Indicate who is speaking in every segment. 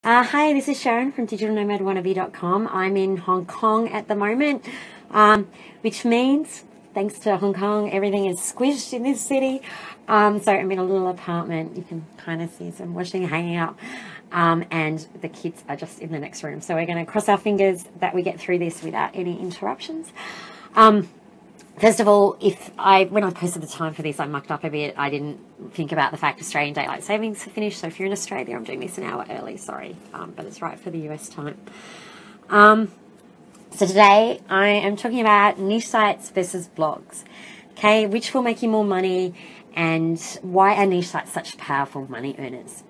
Speaker 1: Hi, this is Sharon from digitalnomadwannabe.com. I'm in Hong Kong at the moment, which means, thanks to Hong Kong, everything is squished in this city. So I'm in a little apartment. You can kind of see some washing hanging up, and the kids are just in the next room. So we're going to cross our fingers that we get through this without any interruptions. First of all, when I posted the time for this, I mucked up a bit. I didn't think about the fact Australian daylight savings finished. So if you're in Australia, I'm doing this an hour early, sorry, but it's right for the US time. So today I am talking about niche sites versus blogs. Okay, which will make you more money and why are niche sites such powerful money earners?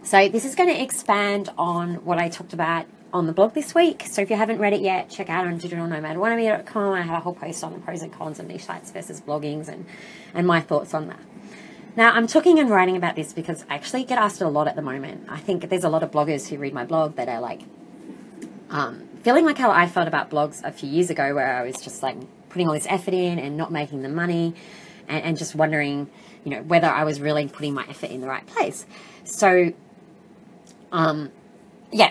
Speaker 1: So this is going to expand on what I talked about on the blog this week. So if you haven't read it yet, check out on digitalnomadwannabe.com. I have a whole post on the pros and cons of niche sites versus bloggings and my thoughts on that. Now, I'm talking and writing about this because I actually get asked a lot at the moment. I think there's a lot of bloggers who read my blog that are like feeling like how I felt about blogs a few years ago, where I was just like putting all this effort in and not making the money and just wondering, whether I was really putting my effort in the right place. So,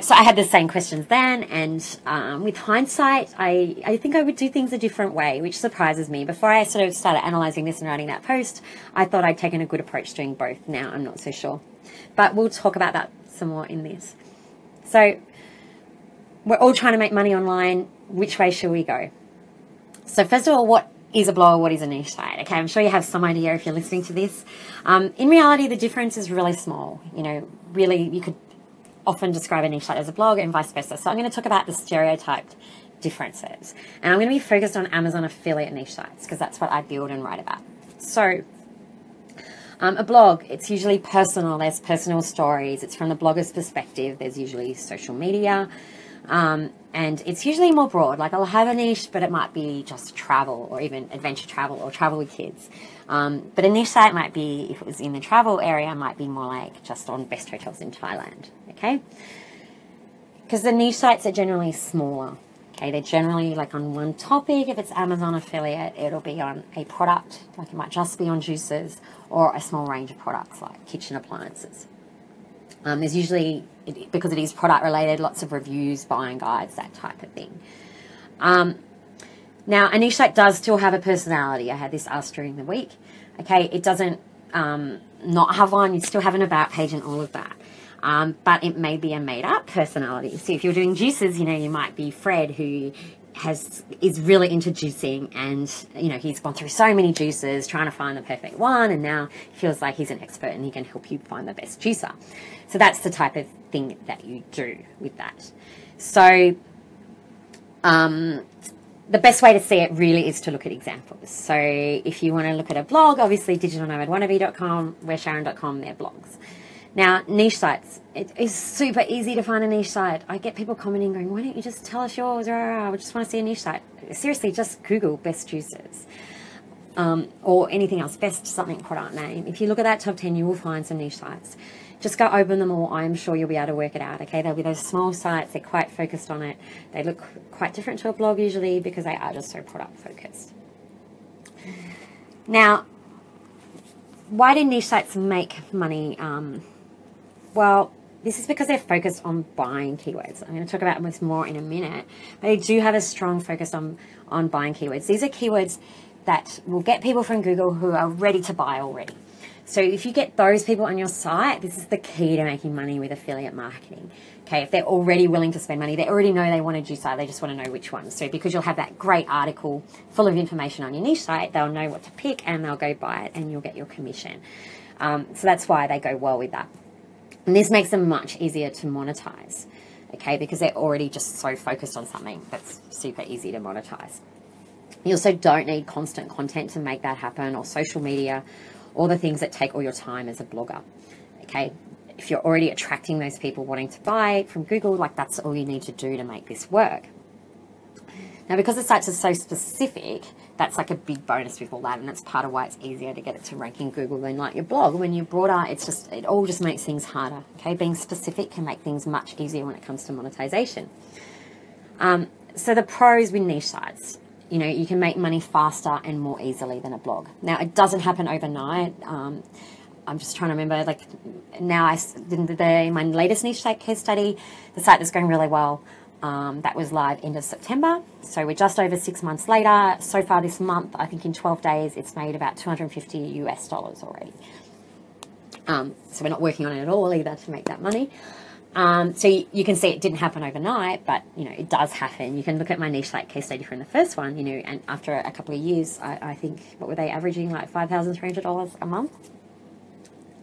Speaker 1: so I had the same questions then, and with hindsight, I think I would do things a different way, which surprises me. Before I sort of started analysing this and writing that post, I thought I'd taken a good approach doing both. Now I'm not so sure. But we'll talk about that some more in this. So we're all trying to make money online. Which way should we go? So first of all, what is a blog? What is a niche site? Okay, I'm sure you have some idea if you're listening to this. In reality, the difference is really small. Really, you could often describe a niche site as a blog and vice versa. So I'm going to talk about the stereotyped differences. And I'm going to be focused on Amazon affiliate niche sites because that's what I build and write about. So a blog, it's usually personal. There's personal stories. It's from the blogger's perspective. There's usually social media. And it's usually more broad. Like I'll have a niche, but it might be just travel or even adventure travel or travel with kids. But a niche site might be, if it was in the travel area, might be more like just on best hotels in Thailand. Okay? Because the niche sites are generally smaller. Okay? They're generally like on one topic. If it's Amazon affiliate, it'll be on a product. Like it might just be on juices or a small range of products like kitchen appliances. There's usually, because it is product related, lots of reviews, buying guides, that type of thing. Now, a niche site does still have a personality. I had this asked during the week. Okay, it doesn't not have one. You still have an about page and all of that. But it may be a made-up personality. So if you're doing juices, you might be Fred, who is really into juicing, and he's gone through so many juices trying to find the perfect one, and now he feels like he's an expert and he can help you find the best juicer. So that's the type of thing that you do with that. So the best way to see it really is to look at examples. So if you want to look at a blog, obviously digitalnomadwannabe.com, wheresharon.com, they're blogs. Now, niche sites, it is super easy to find a niche site. I get people commenting going, why don't you just tell us yours? I just want to see a niche site. Seriously, just Google best juices or anything else, best something product name. If you look at that top 10, you will find some niche sites. Just go open them all. I'm sure you'll be able to work it out. Okay, there'll be those small sites. They're quite focused on it. They look quite different to a blog usually because they are just so product focused. Now, why do niche sites make money? Well, this is because they're focused on buying keywords. I'm going to talk about this more in a minute. But they do have a strong focus on buying keywords. These are keywords that will get people from Google who are ready to buy already. So if you get those people on your site, this is the key to making money with affiliate marketing. Okay, if they're already willing to spend money, they already know they want a juice site, they just want to know which one. So because you'll have that great article full of information on your niche site, they'll know what to pick and they'll go buy it and you'll get your commission. So that's why they go well with that. And this makes them much easier to monetize, okay, because they're already just so focused on something that's super easy to monetize. You also don't need constant content to make that happen, or social media, or the things that take all your time as a blogger, okay? If you're already attracting those people wanting to buy from Google, like that's all you need to do to make this work. Now, because the sites are so specific, that's like a big bonus with all that, and that's part of why it's easier to get it to rank in Google than like your blog. When you're broader, it all just makes things harder, okay? Being specific can make things much easier when it comes to monetization. So the pros with niche sites, you can make money faster and more easily than a blog. Now, it doesn't happen overnight. I'm just trying to remember, like now my latest niche site case study, the site that's going really well, that was live end of September. So we're just over 6 months later. So far this month, I think in 12 days, it's made about $250 US already. So we're not working on it at all either to make that money. So you can see it didn't happen overnight, but, you know, it does happen. You can look at my niche site case study from the first one, you know, and after a couple of years, I think, what were they averaging, like $5,300 a month,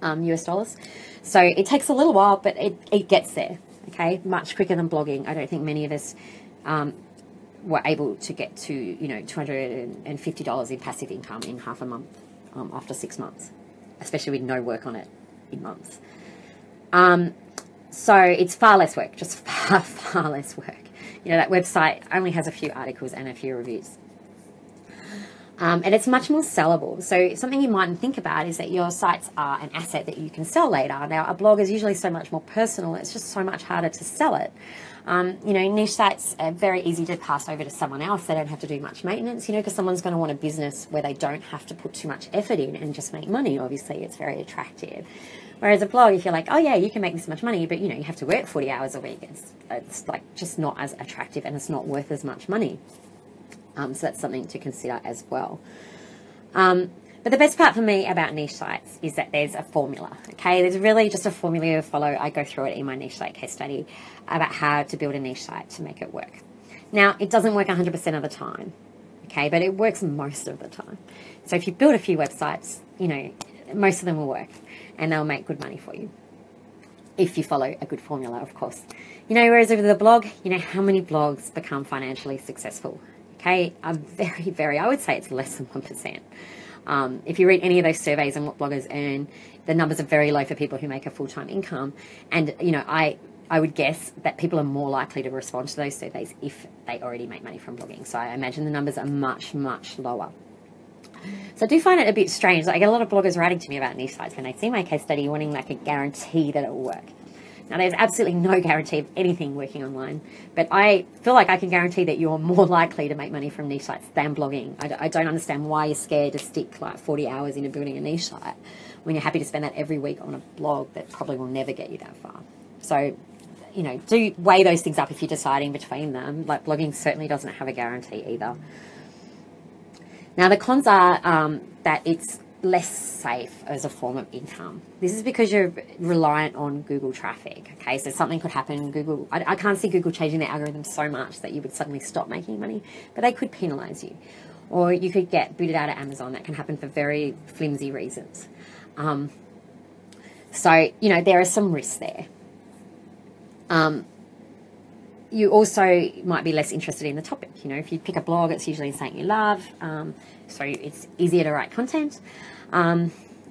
Speaker 1: US dollars. So it takes a little while, but it gets there, okay, much quicker than blogging. I don't think many of us were able to get to, you know, $250 in passive income in half a month after 6 months, especially with no work on it in months. So it's far less work, just far less work. You know, that website only has a few articles and a few reviews. And it's much more sellable. So something you mightn't think about is that your sites are an asset that you can sell later. Now, a blog is usually so much more personal. It's just so much harder to sell it. You know, niche sites are very easy to pass over to someone else. They don't have to do much maintenance, you know, because someone's going to want a business where they don't have to put too much effort in and just make money. Obviously, it's very attractive. Whereas a blog, if you're like, oh yeah, you can make this much money, but you know, you have to work 40 hours a week, it's like just not as attractive and it's not worth as much money. So that's something to consider as well. But the best part for me about niche sites is that there's a formula, okay? There's really just a formula to follow. I go through it in my niche site case study about how to build a niche site to make it work. Now, it doesn't work 100% of the time, okay? But it works most of the time. So if you build a few websites, you know, most of them will work and they'll make good money for you if you follow a good formula, of course. You know, whereas over the blog, you know, how many blogs become financially successful? Okay, I would say it's less than 1%. If you read any of those surveys on what bloggers earn, the numbers are very low for people who make a full-time income. And, you know, I would guess that people are more likely to respond to those surveys if they already make money from blogging. So I imagine the numbers are much, much lower. So I do find it a bit strange. I get a lot of bloggers writing to me about niche sites when they see my case study wanting like a guarantee that it will work. Now, there's absolutely no guarantee of anything working online, but I feel like I can guarantee that you're more likely to make money from niche sites than blogging. I don't understand why you're scared to stick like 40 hours into building a niche site when you're happy to spend that every week on a blog that probably will never get you that far. So, you know, do weigh those things up if you're deciding between them. Like blogging certainly doesn't have a guarantee either. Now, the cons are that it's less safe as a form of income. This is because you're reliant on Google traffic, okay? So something could happen. Google, I can't see Google changing their algorithm so much that you would suddenly stop making money, but they could penalize you. Or you could get booted out of Amazon. That can happen for very flimsy reasons. So, you know, there are some risks there. You also might be less interested in the topic. You know, if you pick a blog, it's usually something you love, so it's easier to write content.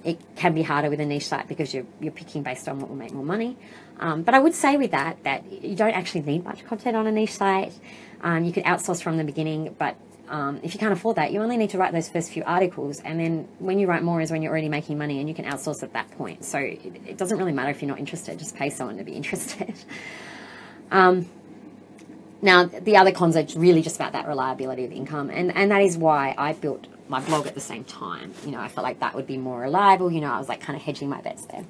Speaker 1: It can be harder with a niche site because you're picking based on what will make more money. But I would say with that you don't actually need much content on a niche site. You could outsource from the beginning, but if you can't afford that, you only need to write those first few articles, and then when you write more is when you're already making money, and you can outsource at that point. So it doesn't really matter if you're not interested, just pay someone to be interested. Now, the other cons are really just about that reliability of income, and that is why I built my blog at the same time. You know, I felt like that would be more reliable. You know, I was like kind of hedging my bets there.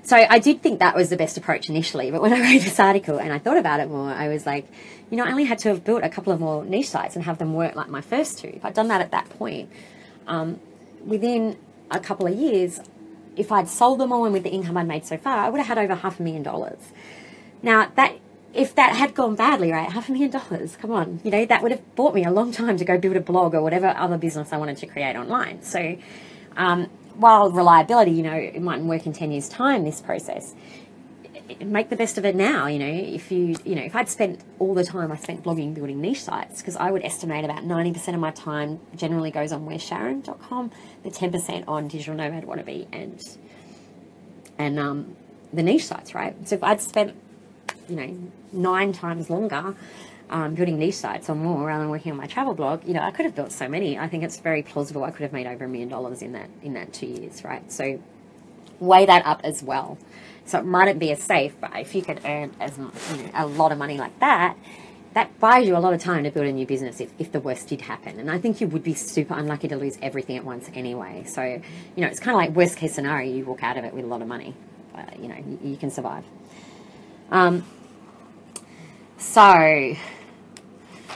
Speaker 1: So I did think that was the best approach initially, but when I read this article and I thought about it more, I was like, you know, I only had to have built a couple of more niche sites and have them work like my first two. If I'd done that at that point, within a couple of years, if I'd sold them all and with the income I'd made so far, I would have had over $500,000. Now, if that had gone badly, right, $500,000, come on, you know, that would have bought me a long time to go build a blog or whatever other business I wanted to create online. So while reliability, you know, it mightn't work in 10 years' time, this process, make the best of it now. You know, if I'd spent all the time I spent blogging building niche sites, because I would estimate about 90% of my time generally goes on wheresharon.com, the 10% on Digital Nomad Wannabe and the niche sites, right? So if I'd spent, you know, 9 times longer building niche sites or more rather than working on my travel blog, you know, I could have built so many. I think it's very plausible I could have made over $1 million in that 2 years, right? So weigh that up as well. So it mightn't be as safe, but if you could earn a lot of money like that, that buys you a lot of time to build a new business if the worst did happen. And I think you would be super unlucky to lose everything at once anyway. So, you know, it's kind of like worst case scenario, you walk out of it with a lot of money. You know, you can survive. So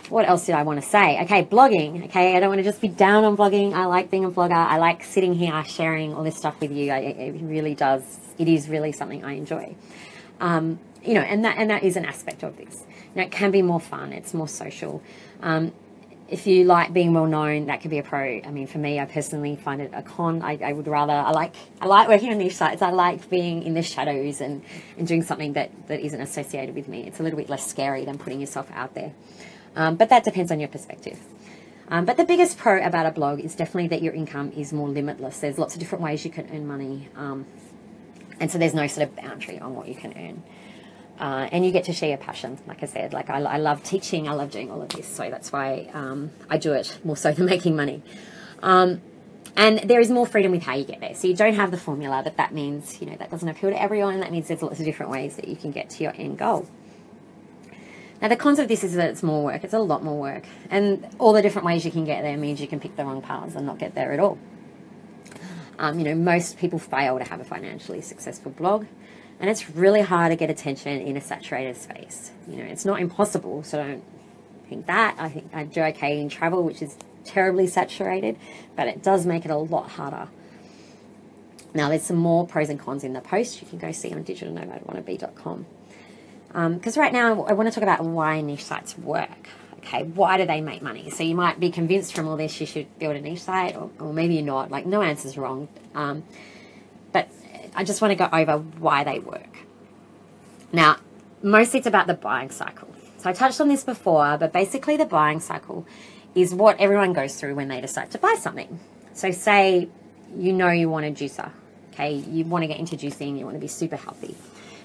Speaker 1: what else did I want to say? Okay, blogging. Okay, I don't want to just be down on blogging. I like being a blogger. I like sitting here sharing all this stuff with you. It really does. It is really something I enjoy. You know, and that is an aspect of this. You know, it can be more fun. It's more social. If you like being well known, that could be a pro. I mean, for me, I personally find it a con. I would rather, I like working on niche sites. I like being in the shadows and doing something that isn't associated with me. It's a little bit less scary than putting yourself out there. But that depends on your perspective. But the biggest pro about a blog is definitely that your income is more limitless. There's lots of different ways you can earn money. And so there's no sort of boundary on what you can earn. And you get to share your passion, like I said. Like I love teaching, I love doing all of this, so that's why I do it more so than making money. And there is more freedom with how you get there. So you don't have the formula, but that means, you know, that doesn't appeal to everyone. That means there's lots of different ways that you can get to your end goal. Now the cons of this is that it's more work. It's a lot more work, and all the different ways you can get there means you can pick the wrong paths and not get there at all. You know, most people fail to have a financially successful blog. And it's really hard to get attention in a saturated space. You know, it's not impossible, so don't think that. I think I do okay in travel, which is terribly saturated, but it does make it a lot harder. Now, there's some more pros and cons in the post. You can go see on digitalnomadwannabe.com. Because right now, I want to talk about why niche sites work. Okay, why do they make money? So you might be convinced from all this you should build a niche site, or maybe you're not. Like, no answer's wrong. But I just want to go over why they work. Now, mostly it's about the buying cycle. So I touched on this before, but basically the buying cycle is what everyone goes through when they decide to buy something. So say you know you want a juicer, okay? You want to get into juicing, you want to be super healthy.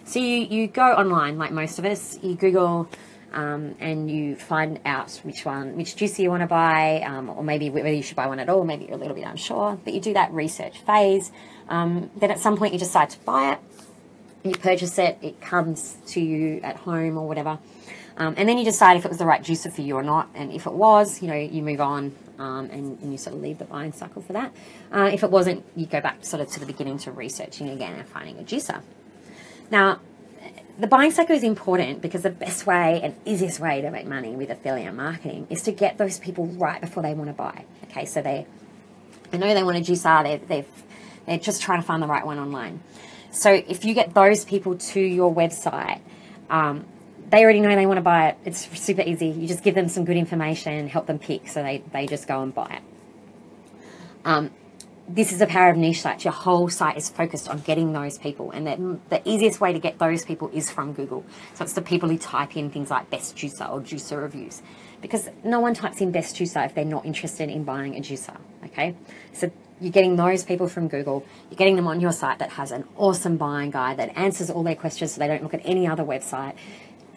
Speaker 1: So you go online, like most of us, you Google and you find out which juicer you want to buy, or maybe whether you should buy one at all. Maybe you're a little bit unsure, but you do that research phase. Then at some point you decide to buy it, you purchase it, it comes to you at home or whatever, and then you decide if it was the right juicer for you or not, and if it was, you know, you move on, and you sort of leave the buying cycle for that. If it wasn't, you go back sort of to the beginning to researching again and finding a juicer. Now, the buying cycle is important because the best way and easiest way to make money with affiliate marketing is to get those people right before they want to buy. Okay, so I know they want a juicer, they're just trying to find the right one online. So if you get those people to your website, they already know they want to buy it. It's super easy. You just give them some good information, help them pick, so they just go and buy it. This is the power of niche sites. Your whole site is focused on getting those people, and the easiest way to get those people is from Google. So it's the people who type in things like best juicer or juicer reviews, because no one types in best juicer if they're not interested in buying a juicer, okay? So you're getting those people from Google, you're getting them on your site that has an awesome buying guide that answers all their questions so they don't look at any other website,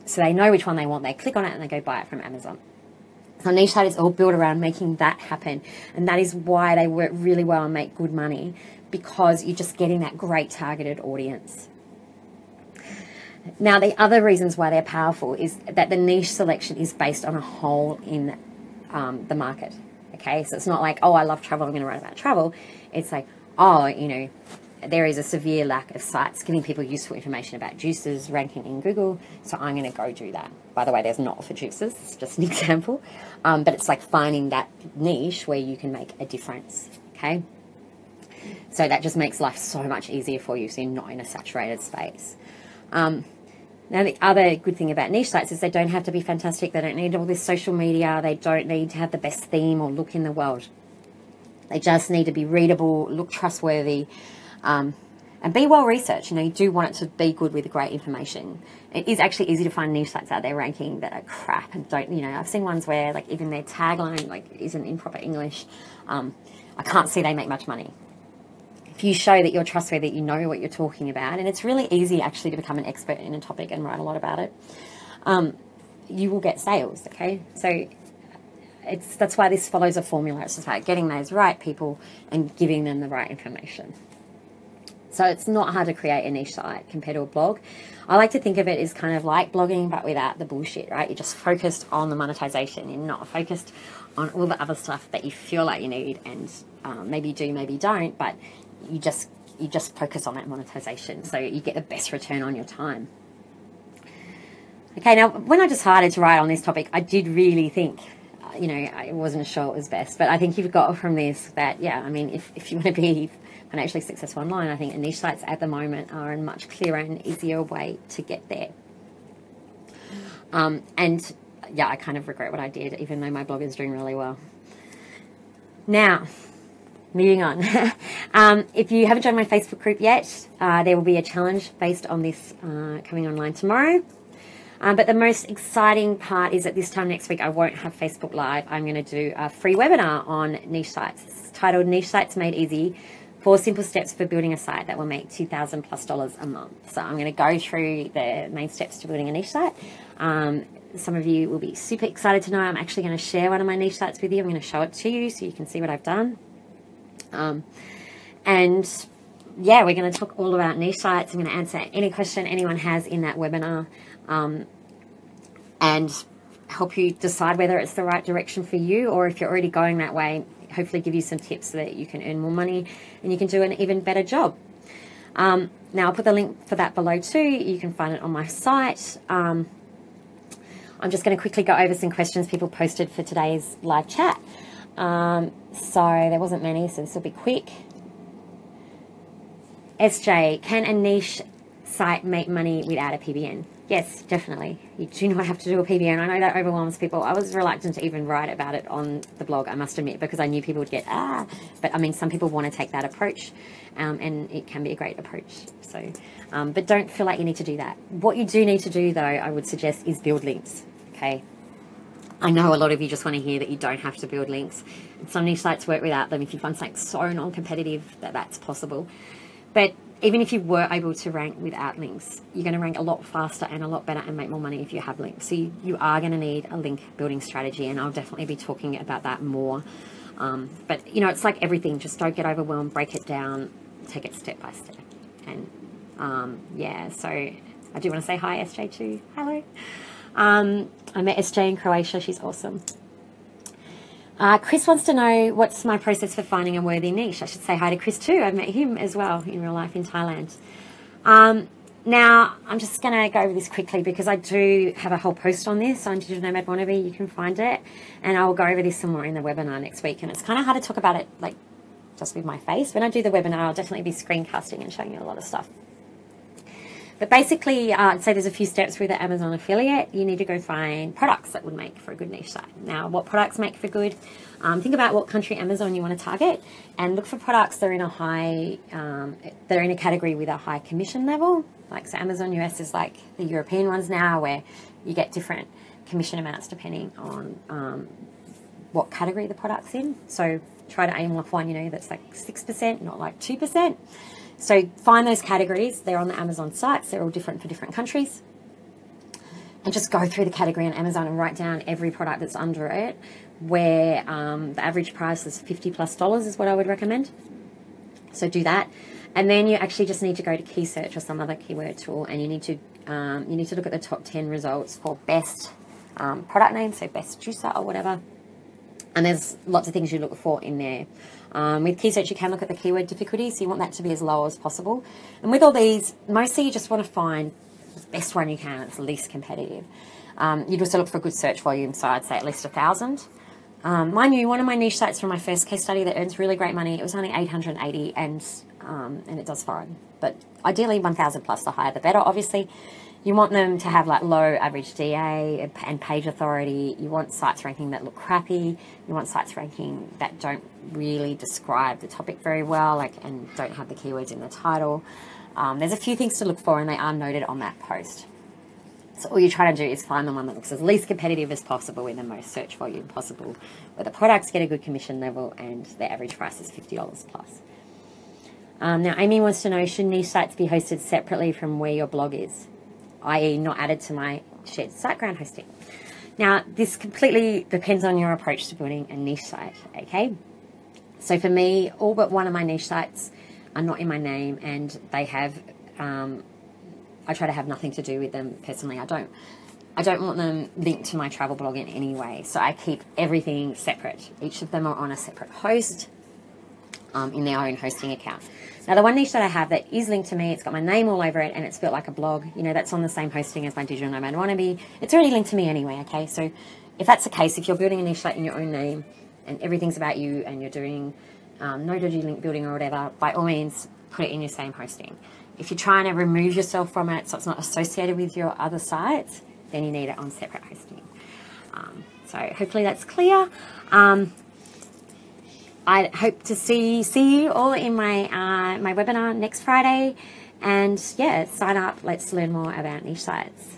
Speaker 1: so they know which one they want, they click on it and they go buy it from Amazon. So niche site is all built around making that happen, and that is why they work really well and make good money, because you're just getting that great targeted audience. Now, the other reasons why they're powerful is that the niche selection is based on a hole in the market. Okay, so it's not like, oh, I love travel, I'm going to write about travel. It's like, oh, you know, there is a severe lack of sites giving people useful information about juices ranking in Google, so I'm going to go do that. By the way, there's not for juices, it's just an example. But it's like finding that niche where you can make a difference, okay? So that just makes life so much easier for you, so you're not in a saturated space. Now, the other good thing about niche sites is they don't have to be fantastic. They don't need all this social media. They don't need to have the best theme or look in the world. They just need to be readable, look trustworthy, and be well researched. You know, you do want it to be good with great information. It is actually easy to find niche sites out there ranking that are crap and don't, you know, I've seen ones where like even their tagline like isn't in proper English. I can't see they make much money. If you show that you're trustworthy, you know what you're talking about, and it's really easy actually to become an expert in a topic and write a lot about it, you will get sales, okay? So that's why this follows a formula. It's just about getting those right people and giving them the right information. So it's not hard to create a niche site compared to a blog. I like to think of it as kind of like blogging, but without the bullshit, right? You're just focused on the monetization. You're not focused on all the other stuff that you feel like you need, and maybe you do, maybe you don't, but you just focus on that monetization, so you get the best return on your time. Okay, now when I decided to write on this topic, I did really think, I wasn't sure it was best, but I think you've got from this that, yeah, I mean, if you want to be financially successful online, I think niche sites at the moment are a much clearer and easier way to get there. And yeah, I kind of regret what I did, even though my blog is doing really well. Now, moving on. If you haven't joined my Facebook group yet, there will be a challenge based on this coming online tomorrow. But the most exciting part is that this time next week, I won't have Facebook Live. I'm going to do a free webinar on niche sites. It's titled Niche Sites Made Easy, 4 simple steps for building a site that will make $2,000+ a month. So I'm going to go through the main steps to building a niche site. Some of you will be super excited to know I'm actually going to share one of my niche sites with you. I'm going to show it to you so you can see what I've done. And yeah, we're going to talk all about niche sites. I'm going to answer any question anyone has in that webinar, and help you decide whether it's the right direction for you, or if you're already going that way, hopefully give you some tips so that you can earn more money and you can do an even better job. Now I'll put the link for that below too. You can find it on my site. I'm just going to quickly go over some questions people posted for today's live chat. So there wasn't many, so this will be quick. SJ, can a niche site make money without a PBN? Yes, definitely. You do not have to do a PBN. I know that overwhelms people. I was reluctant to even write about it on the blog, I must admit, because I knew people would get, but I mean, some people want to take that approach, and it can be a great approach. So, but don't feel like you need to do that. What you do need to do, though, I would suggest, is build links, okay? I know a lot of you just want to hear that you don't have to build links. Some niche sites work without them if you find something so non-competitive that that's possible. But even if you were able to rank without links, you're going to rank a lot faster and a lot better and make more money if you have links. So you are going to need a link building strategy, and I'll definitely be talking about that more. But, it's like everything. Just don't get overwhelmed. Break it down. Take it step by step. And, yeah, so I do want to say hi, SJ, too. Hello. I met SJ in Croatia. She's awesome. Chris wants to know what's my process for finding a worthy niche. I should say hi to Chris too. I've met him as well in real life in Thailand. Now, I'm just going to go over this quickly because I do have a whole post on this on Digital Nomad Wannabe. You can find it. And I will go over this some more in the webinar next week. And it's kind of hard to talk about it like just with my face. When I do the webinar, I'll definitely be screencasting and showing you a lot of stuff. But basically, I'd say there's a few steps with the Amazon affiliate. You need to go find products that would make for a good niche site. Now, what products make for good? Think about what country Amazon you want to target, and look for products that are in a high, they're in a category with a high commission level. Like, so Amazon US is like the European ones now, where you get different commission amounts depending on what category the product's in. So try to aim off one, that's like 6%, not like 2%. So find those categories. They're on the Amazon sites. They're all different for different countries. And just go through the category on Amazon and write down every product that's under it, where the average price is $50+ is what I would recommend. So do that. And then you actually just need to go to Key Search or some other keyword tool, and you need to look at the top 10 results for best product name, so best juicer or whatever. And there's lots of things you look for in there. With Key Search, you can look at the keyword difficulty, so you want that to be as low as possible. And with all these, mostly you just want to find the best one you can. It's the least competitive. You'd also look for a good search volume, so I'd say at least 1,000. Mind you, one of my niche sites from my first case study that earns really great money, it was only 880, and it does fine. But ideally 1,000+, the higher the better, obviously. You want them to have like low average DA and page authority. You want sites ranking that look crappy. You want sites ranking that don't really describe the topic very well, and don't have the keywords in the title. There's a few things to look for, and they are noted on that post. So all you're trying to do is find the one that looks as least competitive as possible with the most search volume possible, where the products get a good commission level and the average price is $50+. Now, Amy wants to know, should niche sites be hosted separately from where your blog is, i.e. not added to my shared SiteGround hosting? Now, this completely depends on your approach to building a niche site, okay? So for me, all but one of my niche sites are not in my name, and they have, I try to have nothing to do with them personally. I don't want them linked to my travel blog in any way. So I keep everything separate. Each of them are on a separate host in their own hosting account. Now, the one niche that I have that is linked to me, it's got my name all over it, and it's built like a blog, you know, that's on the same hosting as my Digital Nomad Wannabe. It's already linked to me anyway, okay? So if that's the case, if you're building a niche like in your own name and everything's about you and you're doing no dodgy link building or whatever, by all means, put it in your same hosting. If you're trying to remove yourself from it so it's not associated with your other sites, then you need it on separate hosting. So hopefully that's clear. I hope to see you all in my my webinar next Friday, and yeah, sign up. Let's learn more about niche sites.